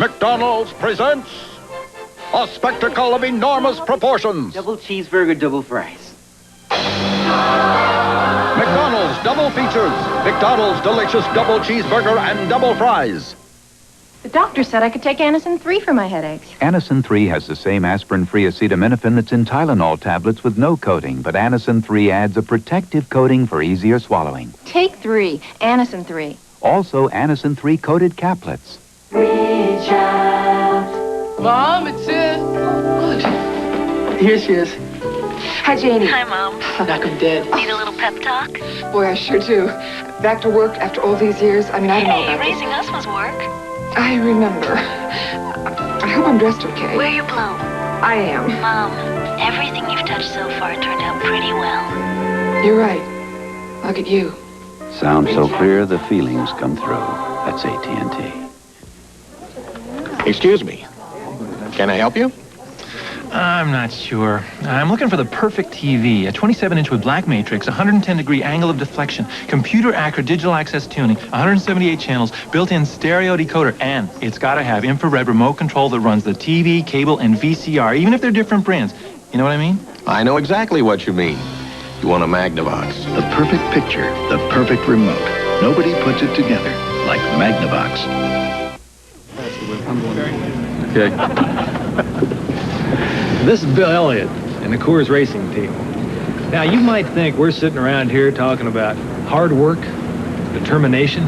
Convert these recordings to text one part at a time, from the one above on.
McDonald's presents a spectacle of enormous proportions. Double cheeseburger, double fries. McDonald's double features. McDonald's delicious double cheeseburger and double fries. The doctor said I could take Anacin 3 for my headaches. Anacin 3 has the same aspirin-free acetaminophen that's in Tylenol tablets with no coating, but Anacin 3 adds a protective coating for easier swallowing. Take 3, Anacin 3. Also, Anacin 3 coated caplets. Reach out. Mom, it's Sis. Here she is. Hi, Janie. Hi, Mom. Knock 'em dead. Need a little pep talk? Boy, I sure do. Back to work after all these years. I mean, I don't know Hey, about raising us was work. this. I remember. I hope I'm dressed okay. Wear your blue. I am. Mom, everything you've touched so far turned out pretty well. You're right. Look at you. Sound so clear, the feelings come through. That's AT&T. Excuse me. Can I help you? I'm not sure. I'm looking for the perfect TV. A 27-inch with black matrix, 110-degree angle of deflection, computer-accurate digital access tuning, 178 channels, built-in stereo decoder, and it's got to have infrared remote control that runs the TV, cable, and VCR, even if they're different brands. You know what I mean? I know exactly what you mean. You want a Magnavox. The perfect picture, the perfect remote. Nobody puts it together like Magnavox. Okay. This is Bill Elliott and the Coors Racing team. Now, you might think we're sitting around here talking about hard work, determination,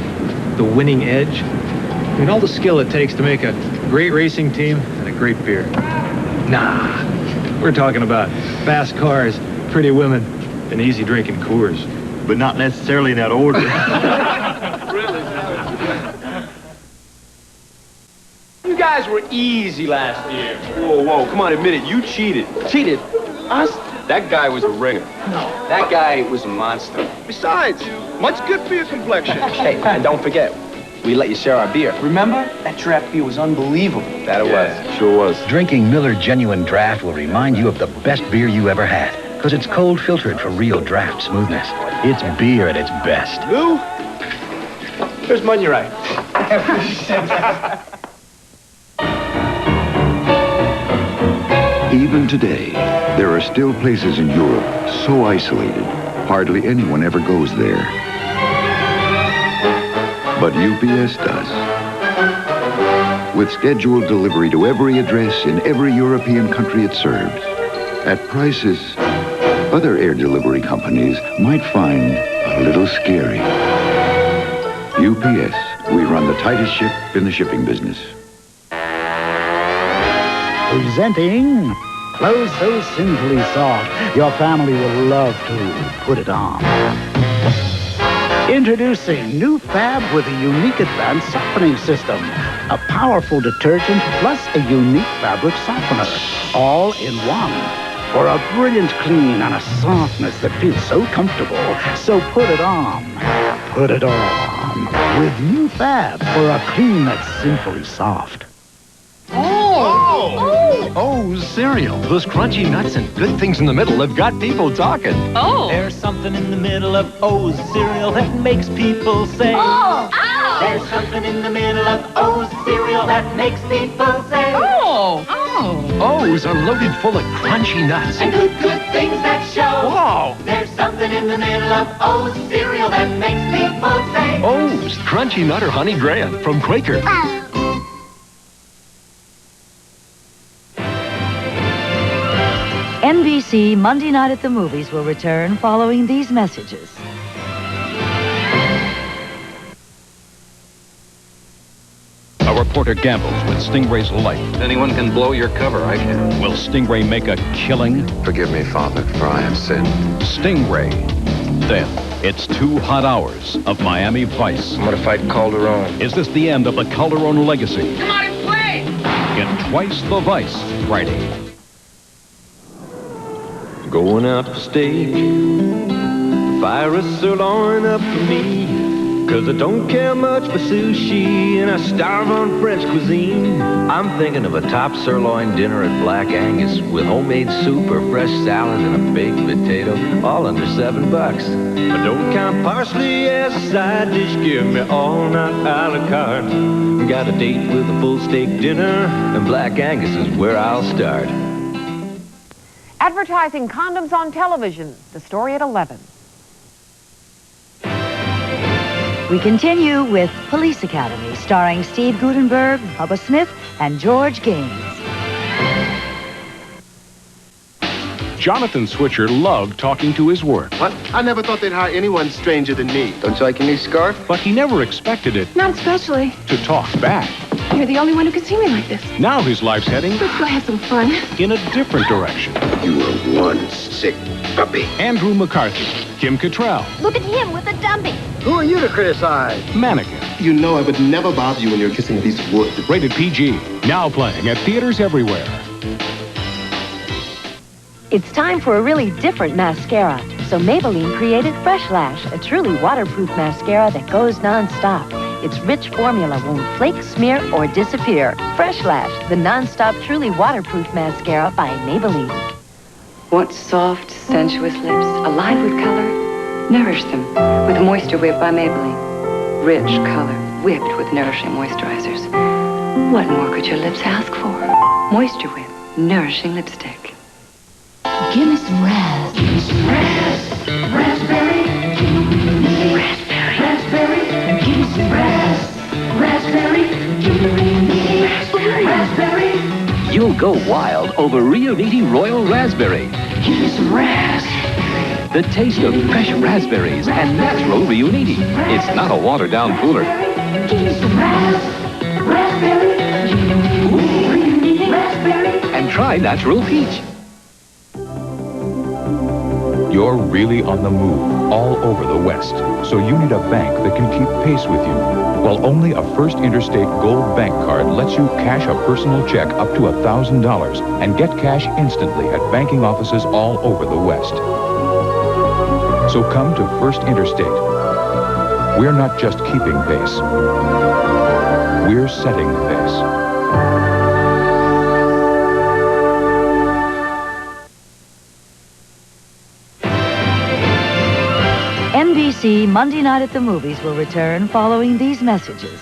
the winning edge. I mean, all the skill it takes to make a great racing team and a great beer. Nah, we're talking about fast cars, pretty women, and easy drinking Coors. But not necessarily in that order. You guys were easy last year. Whoa, come on, admit it. You cheated. Cheated? Us? That guy was a ringer. No, that guy was a monster. Besides, much good for your complexion. Hey, and don't forget, we let you share our beer. Remember? That draft beer was unbelievable. That it was. Sure was. Drinking Miller Genuine Draft will remind you of the best beer you ever had, because it's cold filtered for real draft smoothness. It's beer at its best. Lou? Here's money right. Even today, there are still places in Europe so isolated, hardly anyone ever goes there. But UPS does. With scheduled delivery to every address in every European country it serves, at prices other air delivery companies might find a little scary. UPS, we run the tightest ship in the shipping business. Presenting Clothes So Sinfully Soft, your family will love to put it on. Introducing new Fab with a unique advanced softening system. A powerful detergent plus a unique fabric softener. All in one. For a brilliant clean and a softness that feels so comfortable. So put it on. Put it on. With new Fab for a clean that's sinfully soft. O's cereal. Those crunchy nuts and good things in the middle have got people talking. Oh! There's something in the middle of O's cereal that makes people say, Oh! Ow! There's something in the middle of O's cereal that makes people say, Oh! O's are loaded full of crunchy nuts. and good things that show. Wow! There's something in the middle of O's cereal that makes people say, O's Crunchy Nut or Honey Graham from Quaker. NBC Monday Night at the Movies will return following these messages. A reporter gambles with Stingray's life. Anyone can blow your cover, I can. Will Stingray make a killing? Forgive me, Father, for I have sinned. Stingray. Then, it's 2 hot hours of Miami Vice. I'm gonna fight Calderon. Is this the end of the Calderon legacy? Come on and play! In Twice the Vice, Friday. Going out for steak, fire a sirloin up for me. 'Cause I don't care much for sushi and I starve on French cuisine. I'm thinking of a top sirloin dinner at Black Angus with homemade soup or fresh salad and a baked potato, all under $7. But don't count parsley as a side dish, give me all not a la carte. Got a date with a full steak dinner, and Black Angus is where I'll start. Advertising condoms on television. The story at 11. We continue with Police Academy, starring Steve Gutenberg, Bubba Smith, and George Gaines. Jonathan Switcher loved talking to his work. What? I never thought they'd hire anyone stranger than me. Don't you like your new scarf? But he never expected it Not especially. to talk back. You're the only one who can see me like this. Now his life's heading Let's go have some fun. in a different direction. You are one sick puppy. Andrew McCarthy, Kim Cattrall, Look at him with a dummy. Who are you to criticize? Mannequin. You know I would never bother you when you're kissing a piece of wood. Rated PG. Now playing at theaters everywhere. It's time for a really different mascara. So Maybelline created Fresh Lash, a truly waterproof mascara that goes non-stop. Its rich formula won't flake, smear, or disappear. Fresh Lash, the non-stop truly waterproof mascara by Maybelline. Want soft, sensuous lips, alive with color? Nourish them with Moisture Whip by Maybelline. Rich color, whipped with nourishing moisturizers. What more could your lips ask for? Moisture Whip, nourishing lipstick. Give me some raz. Give me some raz. Raspberry. Raspberry. Raspberry. Give me some raz. Raspberry. Give me raspberry. Raspberry. You'll go wild over Rio Niti Royal Raspberry. Give me some raz. The taste of fresh raspberries and natural Rio Niti. It's not a watered-down cooler. Give me some raz. Raspberry. Rio Niti raspberry. And try natural peach. You're really on the move all over the West, so you need a bank that can keep pace with you. Well, only a First Interstate Gold Bank card lets you cash a personal check up to $1,000 and get cash instantly at banking offices all over the West. So come to First Interstate. We're not just keeping pace. We're setting the pace. NBC Monday Night at the Movies will return following these messages.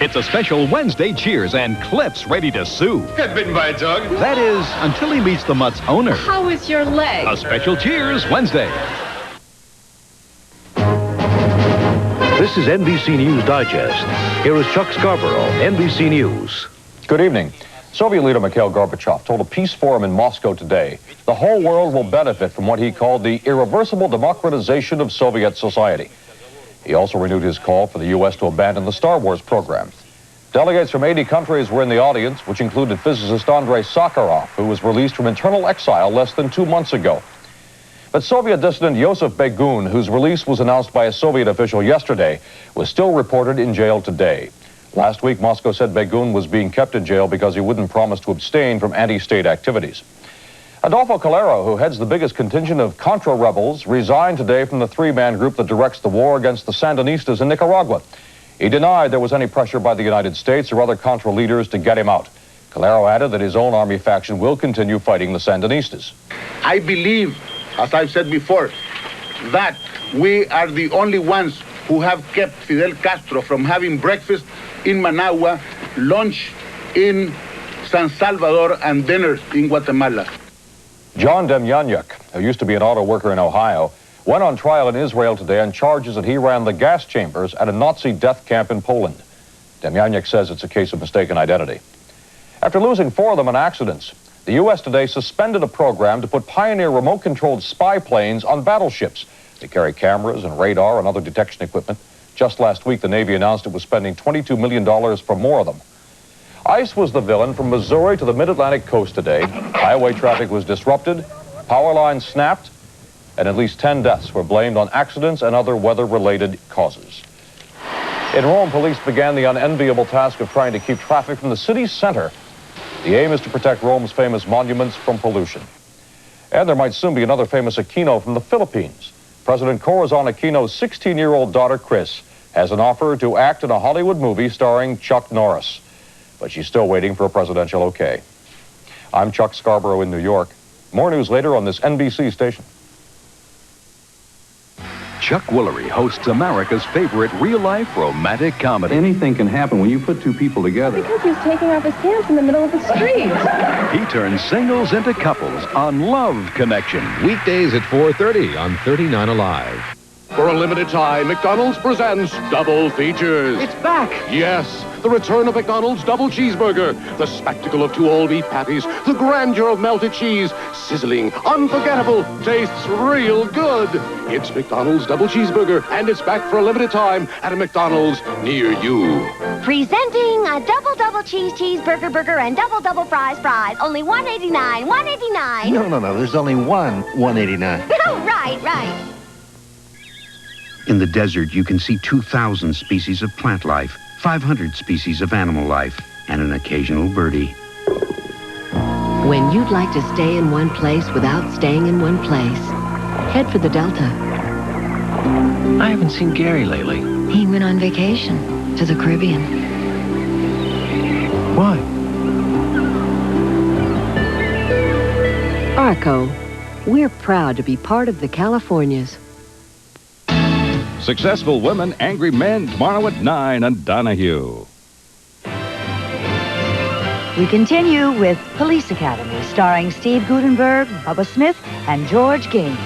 It's a special Wednesday Cheers, and Cliff's ready to sue. Got bitten by a dog. That is, until he meets the mutt's owner. How is your leg? A special Cheers Wednesday. This is NBC News Digest. Here is Chuck Scarborough, NBC News. Good evening. Soviet leader Mikhail Gorbachev told a peace forum in Moscow today the whole world will benefit from what he called the irreversible democratization of Soviet society. He also renewed his call for the U.S. to abandon the Star Wars program. Delegates from 80 countries were in the audience, which included physicist Andrei Sakharov, who was released from internal exile less than 2 months ago. But Soviet dissident Yosef Begun, whose release was announced by a Soviet official yesterday, was still reported in jail today. Last week, Moscow said Begun was being kept in jail because he wouldn't promise to abstain from anti-state activities. Adolfo Calero, who heads the biggest contingent of Contra rebels, resigned today from the three-man group that directs the war against the Sandinistas in Nicaragua. He denied there was any pressure by the United States or other Contra leaders to get him out. Calero added that his own army faction will continue fighting the Sandinistas. I believe, as I've said before, that we are the only ones who have kept Fidel Castro from having breakfast in Managua, lunch in San Salvador, and dinner in Guatemala. John Demjanjuk, who used to be an auto worker in Ohio, went on trial in Israel today on charges that he ran the gas chambers at a Nazi death camp in Poland. Demjanjuk says it's a case of mistaken identity. After losing 4 of them in accidents, the U.S. today suspended a program to put Pioneer remote-controlled spy planes on battleships. They carry cameras and radar and other detection equipment. Just last week, the Navy announced it was spending $22 million for more of them. ICE was the villain from Missouri to the mid-Atlantic coast today. Highway traffic was disrupted, power lines snapped, and at least 10 deaths were blamed on accidents and other weather-related causes. In Rome, police began the unenviable task of trying to keep traffic from the city's center. The aim is to protect Rome's famous monuments from pollution. And there might soon be another famous Aquino from the Philippines. President Corazon Aquino's 16-year-old daughter, Chris, has an offer to act in a Hollywood movie starring Chuck Norris. But she's still waiting for a presidential okay. I'm Chuck Scarborough in New York. More news later on this NBC station. Chuck Woolery hosts America's favorite real-life romantic comedy. Anything can happen when you put two people together. Because he's taking off his pants in the middle of the street. He turns singles into couples on Love Connection. Weekdays at 4:30 on 39 Alive. For a limited time, McDonald's presents Double Features. It's back. Yes, the return of McDonald's Double Cheeseburger. The spectacle of two all-beef patties, the grandeur of melted cheese, sizzling, unforgettable, tastes real good. It's McDonald's Double Cheeseburger, and it's back for a limited time at a McDonald's near you. Presenting a double cheeseburger burger and double fries. Only $1.89, $1.89. No, there's only one $1.89. Oh, right. In the desert, you can see 2,000 species of plant life, 500 species of animal life, and an occasional birdie. When you'd like to stay in one place without staying in one place, head for the Delta. I haven't seen Gary lately. He went on vacation to the Caribbean. Why? Arco, we're proud to be part of the Californias. Successful Women, Angry Men, tomorrow at 9 on Donahue. We continue with Police Academy, starring Steve Gutenberg, Bubba Smith, and George Gaines.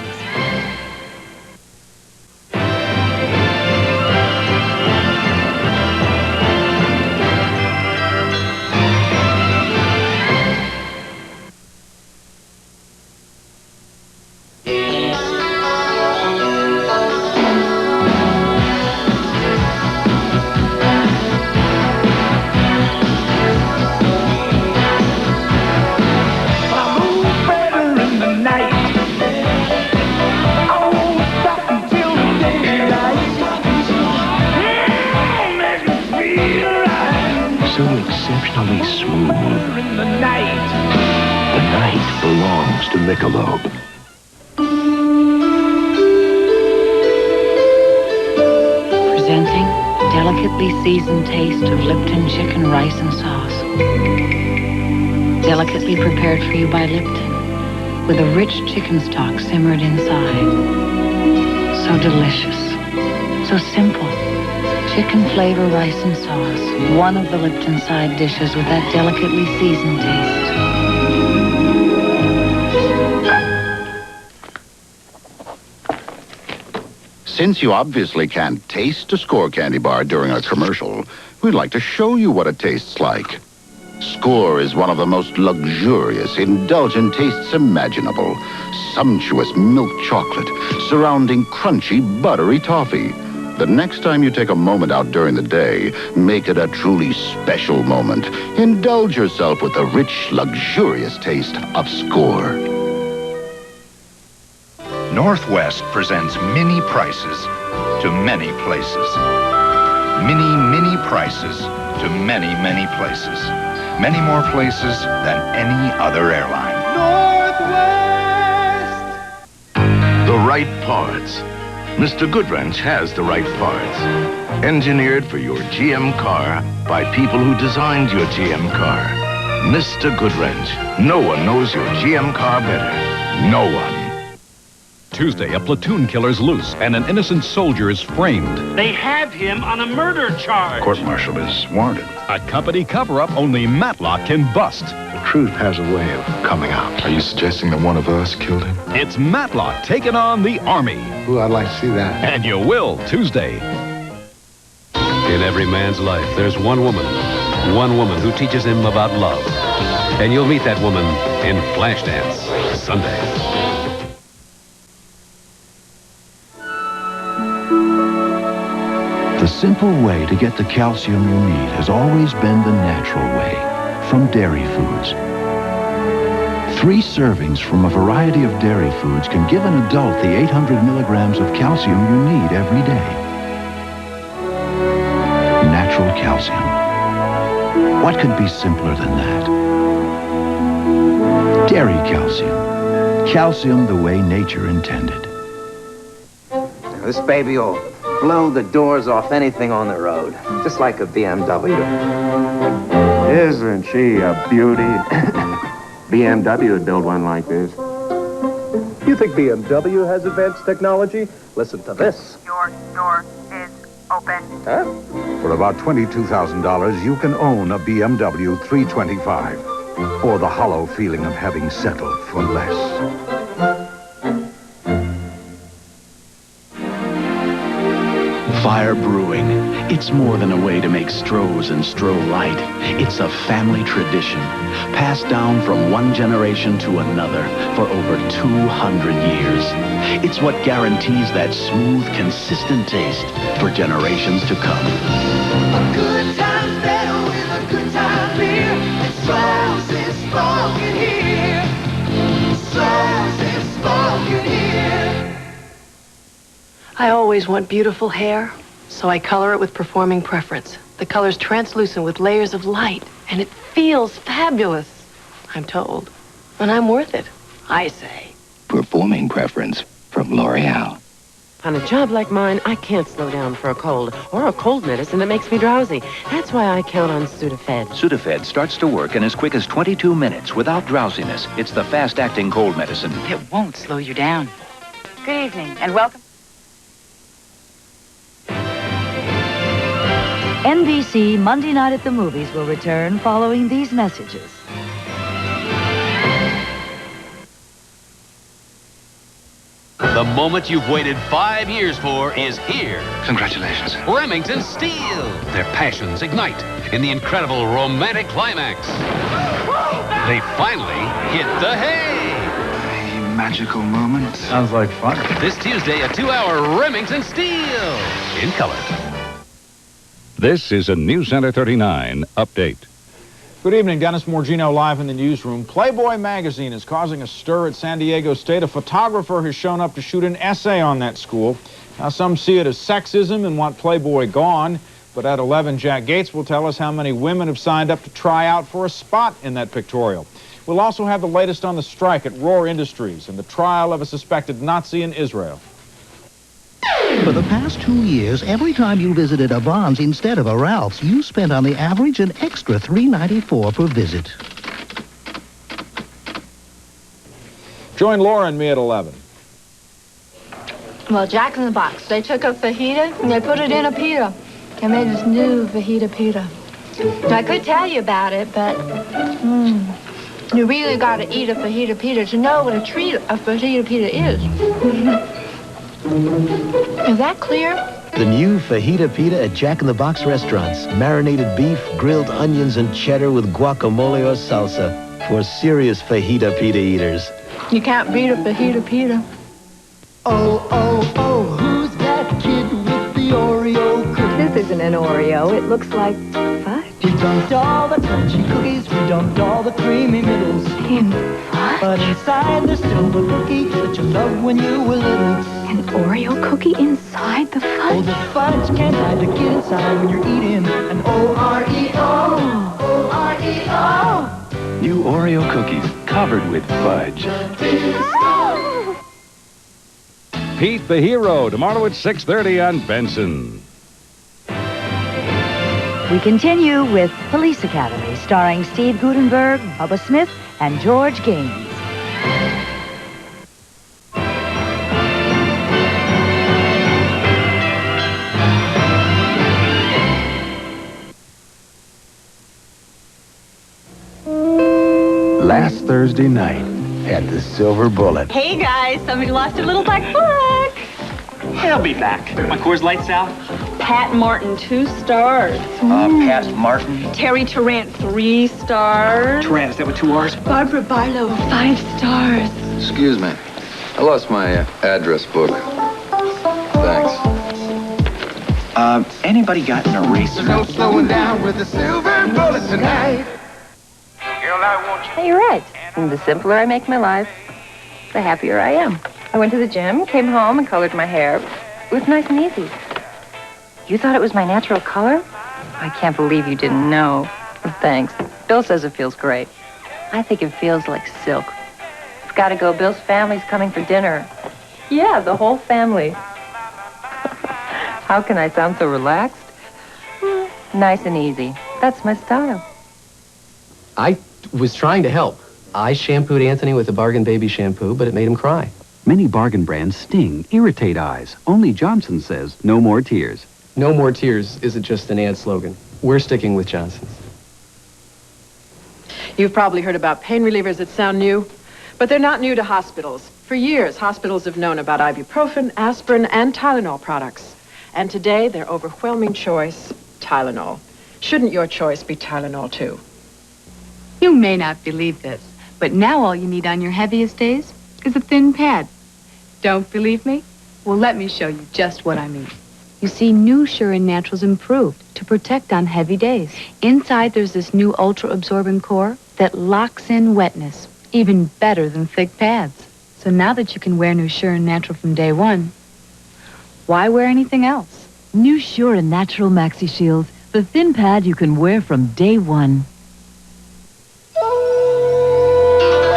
Exceptionally smooth. The night belongs to Michelob. Presenting delicately seasoned taste of Lipton chicken, rice, and sauce. Delicately prepared for you by Lipton, with a rich chicken stock simmered inside. So delicious, so simple. Chicken flavor, rice, and sauce. One of the Lipton side dishes with that delicately seasoned taste. Since you obviously can't taste a Score candy bar during a commercial, we'd like to show you what it tastes like. Score is one of the most luxurious, indulgent tastes imaginable. Sumptuous milk chocolate surrounding crunchy, buttery toffee. The next time you take a moment out during the day, make it a truly special moment. Indulge yourself with the rich, luxurious taste of Score. Northwest presents mini prices to many places. Mini prices to many places. Many more places than any other airline. Northwest! The right parts. Mr. Goodwrench has the right parts. Engineered for your GM car by people who designed your GM car. Mr. Goodwrench. No one knows your GM car better. No one. Tuesday, a platoon killer's loose and an innocent soldier is framed. They have him on a murder charge. Court-martial is warranted. A company cover-up only Matlock can bust. The truth has a way of coming out. Are you suggesting that one of us killed him? It's Matlock taking on the Army. Ooh, I'd like to see that. And you will, Tuesday. In every man's life, there's one woman who teaches him about love. And you'll meet that woman in Flashdance, Sunday. The simple way to get the calcium you need has always been the natural way, from dairy foods. 3 servings from a variety of dairy foods can give an adult the 800 milligrams of calcium you need every day. Natural calcium. What could be simpler than that? Dairy calcium. Calcium the way nature intended. This baby will blow the doors off anything on the road, just like a BMW. Isn't she a beauty? BMW would build one like this. You think BMW has advanced technology? Listen to this. Your door is open. Huh? For about $22,000, you can own a BMW 325. Or the hollow feeling of having settled for less. Fire Brewing. It's more than a way to make Strohs and Stroh Light. It's a family tradition, passed down from one generation to another for over 200 years. It's what guarantees that smooth, consistent taste for generations to come. A good time's better with a good time beer. And Stroh's is spoken here. Stroh's is spoken here. I always want beautiful hair, so I color it with Performing Preference. The color's translucent with layers of light, and it feels fabulous, I'm told. And I'm worth it, I say. Performing Preference from L'Oreal. On a job like mine, I can't slow down for a cold or a cold medicine that makes me drowsy. That's why I count on Sudafed. Sudafed starts to work in as quick as 22 minutes without drowsiness. It's the fast-acting cold medicine. It won't slow you down. Good evening, and welcome. NBC Monday Night at the Movies will return following these messages. The moment you've waited 5 years for is here. Congratulations. Remington Steele. Their passions ignite in the incredible romantic climax. They finally hit the hay. A magical moment. Sounds like fun. This Tuesday, a 2-hour Remington Steele in color. This is a News Center 39 update. Good evening, Dennis Morgino live in the newsroom. Playboy magazine is causing a stir at San Diego State. A photographer has shown up to shoot an essay on that school. Now, some see it as sexism and want Playboy gone. But at 11, Jack Gates will tell us how many women have signed up to try out for a spot in that pictorial. We'll also have the latest on the strike at Rohr Industries and the trial of a suspected Nazi in Israel. For the past 2 years, every time you visited a Vons instead of a Ralph's, you spent on the average an extra $3.94 per visit. Join Laura and me at 11. Well, Jack in the Box, they took a fajita and they put it in a pita. They made this new fajita pita. Now, I could tell you about it, but you really got to eat a fajita pita to know what a treat a fajita pita is. Is that clear? The new fajita pita at Jack in the Box restaurants. Marinated beef, grilled onions, and cheddar with guacamole or salsa for serious fajita pita eaters. You can't beat a fajita pita. Oh, oh, oh, who's that kid with the Oreo cookie? This isn't an Oreo. It looks like fudge. We dumped all the crunchy cookies, we dumped all the creamy middles. In fudge? But inside there's still the cookie that you loved when you were little. An Oreo cookie inside the fudge? Oh, the fudge can't hide to get inside when you're eating an O-R-E-O. O-R-E-O. New Oreo cookies covered with fudge. Pete the Hero, tomorrow at 6:30 on Benson. We continue with Police Academy, starring Steve Gutenberg, Bubba Smith, and George Gaines. Last Thursday night had the silver bullet. Hey, guys, somebody lost a little black book. I'll be back. My Coors Light's out. Pat Martin, 2 stars. Pat Martin. Terry Tarrant, 3 stars. Tarrant, is that with 2 R's? Barbara Barlow, 5 stars. Excuse me. I lost my address book. Thanks. Anybody got an eraser? There's no slowing down with the silver bullet tonight. Hey, you're right. And the simpler I make my life, the happier I am. I went to the gym, came home, and colored my hair. It was nice and easy. You thought it was my natural color? I can't believe you didn't know. Thanks. Bill says it feels great. I think it feels like silk. gotta go. Bill's family's coming for dinner. Yeah, the whole family. How can I sound so relaxed? Nice and easy. That's my style. I was trying to help. I shampooed Anthony with a Bargain Baby shampoo, but it made him cry. Many Bargain brands sting, irritate eyes. Only Johnson says, no more tears. No more tears isn't just an ad slogan. We're sticking with Johnson's. You've probably heard about pain relievers that sound new, but they're not new to hospitals. For years, hospitals have known about ibuprofen, aspirin, and Tylenol products. And today, their overwhelming choice, Tylenol. Shouldn't your choice be Tylenol, too? You may not believe this, but now all you need on your heaviest days is a thin pad. Don't believe me? Well, let me show you just what I mean. You see, new Sure & Natural's improved to protect on heavy days. Inside, there's this new ultra-absorbent core that locks in wetness, even better than thick pads. So now that you can wear new Sure & Natural from day one, why wear anything else? New Sure & Natural Maxi Shields, the thin pad you can wear from day one.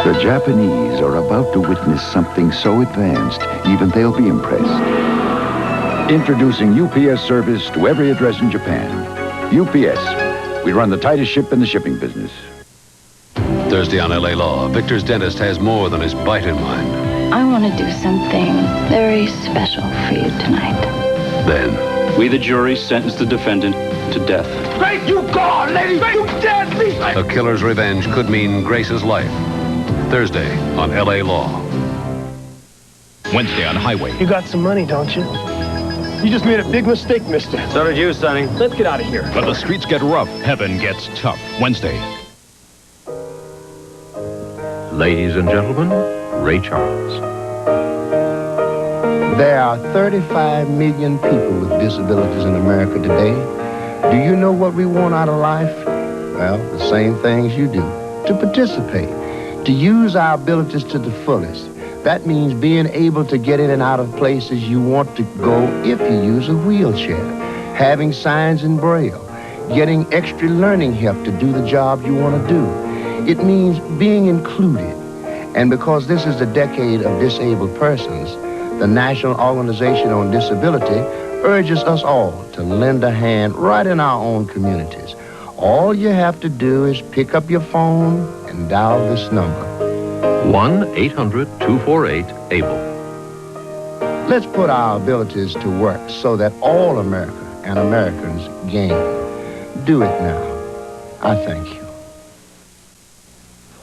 The Japanese are about to witness something so advanced, even they'll be impressed. Introducing UPS service to every address in Japan. UPS. We run the tightest ship in the shipping business. Thursday on LA Law, Victor's dentist has more than his bite in mind. I want to do something very special for you tonight. Then, we, the jury, sentence the defendant to death. Thank you, God, ladies! You dared me! A killer's revenge could mean Grace's life. Thursday on LA Law. Wednesday on Highway. You got some money, don't you? You just made a big mistake, mister. So did you, Sonny. Let's get out of here. When the streets get rough, heaven gets tough. Wednesday. Ladies and gentlemen, Ray Charles. There are 35 million people with disabilities in America today. Do you know what we want out of life? Well, the same things you do. To participate, to use our abilities to the fullest. That means being able to get in and out of places you want to go if you use a wheelchair, having signs in Braille, getting extra learning help to do the job you want to do. It means being included. And because this is the decade of disabled persons, the National Organization on Disability urges us all to lend a hand right in our own communities. All you have to do is pick up your phone and dial this number. 1-800-248-ABLE. Let's put our abilities to work so that all America and Americans gain. Do it now. I thank you.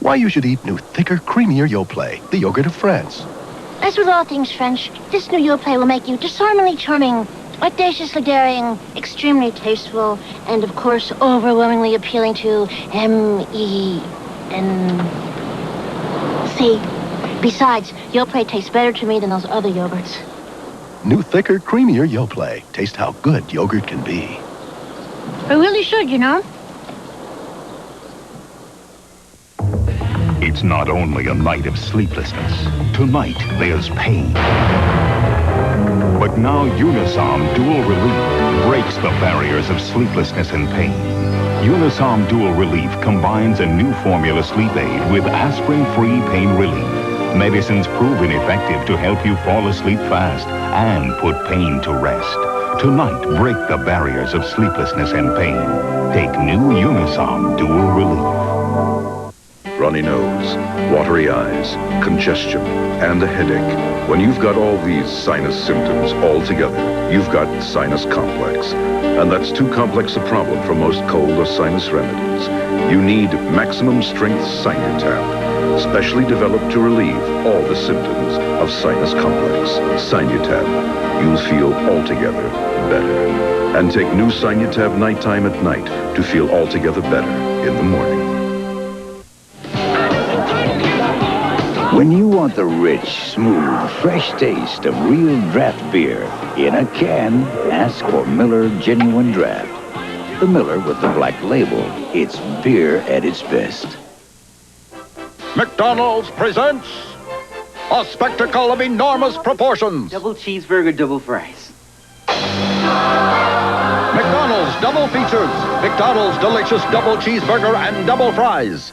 Why you should eat new, thicker, creamier Yoplait, the yogurt of France. As with all things French, this new Yoplait will make you disarmingly charming, audaciously daring, extremely tasteful, and of course, overwhelmingly appealing to M-E-N-C. Besides, Yoplait tastes better to me than those other yogurts. New, thicker, creamier Yoplait. Taste how good yogurt can be. I really should, you know. It's not only a night of sleeplessness. Tonight, there's pain. But now Unisom Dual Relief breaks the barriers of sleeplessness and pain. Unisom Dual Relief combines a new formula sleep aid with aspirin-free pain relief. Medicines proven effective to help you fall asleep fast and put pain to rest. Tonight, break the barriers of sleeplessness and pain. Take new Unisom Dual Relief. Runny nose, watery eyes, congestion, and a headache. When you've got all these sinus symptoms all together, you've got sinus complex. And that's too complex a problem for most cold or sinus remedies. You need maximum strength Sinutab, specially developed to relieve all the symptoms of sinus complex. Sinutab, you'll feel altogether better. And take new Sinutab nighttime at night to feel altogether better in the morning. When you want the rich, smooth, fresh taste of real draft beer in a can, ask for Miller Genuine Draft. The Miller with the black label. It's beer at its best. McDonald's presents a spectacle of enormous proportions. Double cheeseburger, double fries. McDonald's double features. McDonald's delicious double cheeseburger and double fries.